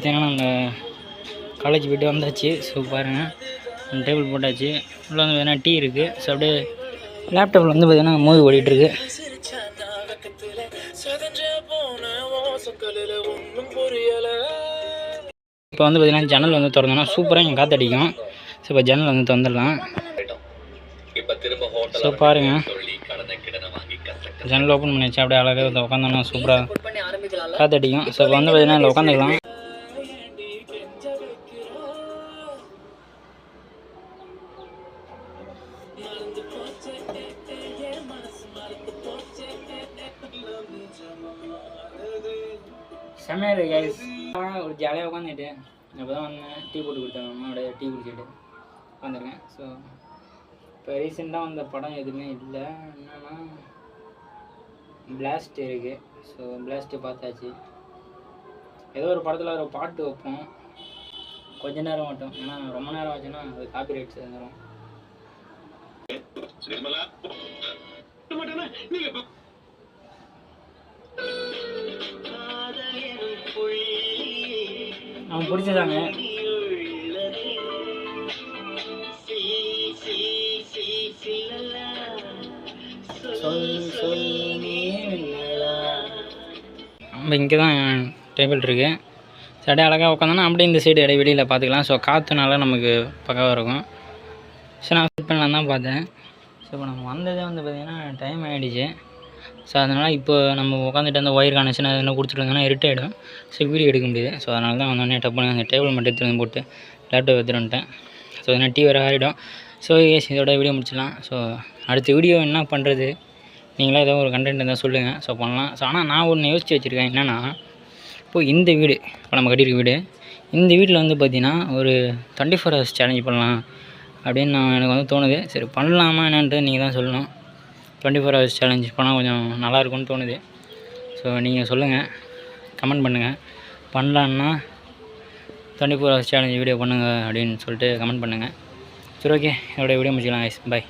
பார்த்திங்கன்னா அந்த காலேஜ் போய்ட்டு வந்தாச்சு. ஸோ பாருங்கள் டேபிள் போட்டாச்சு. உள்ள வந்து பார்த்திங்கன்னா டீ இருக்குது. ஸோ அப்படியே லேப்டாப்பில் வந்து பார்த்திங்கன்னா மூவி ஓடிட்டுருக்கு. இப்போ வந்து பார்த்திங்கன்னா ஜன்னல் வந்து திறந்தோன்னா சூப்பராக இங்கே காற்றடிக்கும். ஸோ இப்போ ஜன்னல் வந்து திறந்துடலாம். ஸோ பாருங்கள் ஜன்னல் ஓப்பன் பண்ணிச்சு. அப்படியே அழகாக உட்காந்தோன்னா சூப்பராக காற்றடிக்கும். ஸோ இப்போ வந்து பார்த்திங்கன்னா அதில் உட்காந்துக்கலாம். செம்மையாக இருக்குது கைஸ். ஒரு ஜாலியாக உட்காந்துட்டு அப்போ தான் வந்தேன். டீ போட்டு கொடுத்தாங்க. அம்மாவோட டீ குடிச்சிட்டு உட்காந்துருக்கேன். ஸோ இப்போ ரீசெண்டாக வந்த படம் எதுவுமே இல்லை. என்னென்னா பிளாஸ்ட் இருக்குது. ஸோ பிளாஸ்ட்டு பார்த்தாச்சு. ஏதோ ஒரு படத்தில் ஒரு பாட்டு வைப்போம் கொஞ்ச நேரம் மட்டும். ஏன்னா ரொம்ப நேரம் ஆச்சுன்னா அது காப்பி ரைட்ஸ் வந்துடும். அவன் பிடிச்சதாங்க. நம்ம இங்கே தான் டேபிள் இருக்குது. சடை அழகாக உட்காந்தோன்னா அப்படியே இந்த சைடு இடையே வெளியில் பார்த்துக்கலாம். ஸோ காற்றுனால நமக்கு பக்காவாக இருக்கும். ஸோ நான் ஃபிட் பண்ணலாம் தான் பார்த்தேன். ஸோ இப்போ நம்ம வந்ததே வந்து பார்த்திங்கன்னா டைம் ஆகிடுச்சு. ஸோ அதனால் இப்போ நம்ம உட்காந்துட்டு அந்த ஒயர் கனெக்ஷன் அது என்ன கொடுத்துட்டு இருந்தோன்னா இருட் ஆகிடும். ஸோ வீடியோ எடுக்க முடியுது. ஸோ அதனால தான் வந்தோடனே டப்புன்னு அந்த டேபிள் மட்டும் எடுத்துகிட்டு வந்து போட்டு லேப்டாப் எடுத்துகிட்டு வந்துட்டேன். ஸோ அதனால் டீ வேறு ஆகிடும். ஸோ எஸ் இதோட வீடியோ முடிச்சிடலாம். ஸோ அடுத்த வீடியோ என்ன பண்ணுறது நீங்களே ஏதோ ஒரு கண்டென்ட் இருந்தால் சொல்லுங்கள். ஸோ பண்ணலாம். ஸோ ஆனால் நான் ஒன்று யோசித்து வச்சுருக்கேன். என்னென்னா இப்போது இந்த வீடு இப்போ நம்ம கட்டியிருக்க வீடு இந்த வீட்டில் வந்து பார்த்திங்கன்னா ஒரு 24 hours சேலஞ்ச் பண்ணலாம் அப்படின்னு எனக்கு வந்து தோணுது. சரி பண்ணலாமா என்னன்ட்டு நீங்கள் தான் சொல்லணும். 24 hours சேலஞ்ச் பண்ணால் கொஞ்சம் நல்லாயிருக்கும்னு தோணுது. ஸோ நீங்கள் சொல்லுங்கள், கமெண்ட் பண்ணுங்கள். பண்ணலான்னா 24 hours சேலஞ்ச் வீடியோ பண்ணுங்கள் அப்படின்னு சொல்லிட்டு கமெண்ட் பண்ணுங்கள். சரி ஓகே, என்னோடய வீடியோ முடிச்சுக்கலாம். பாய்.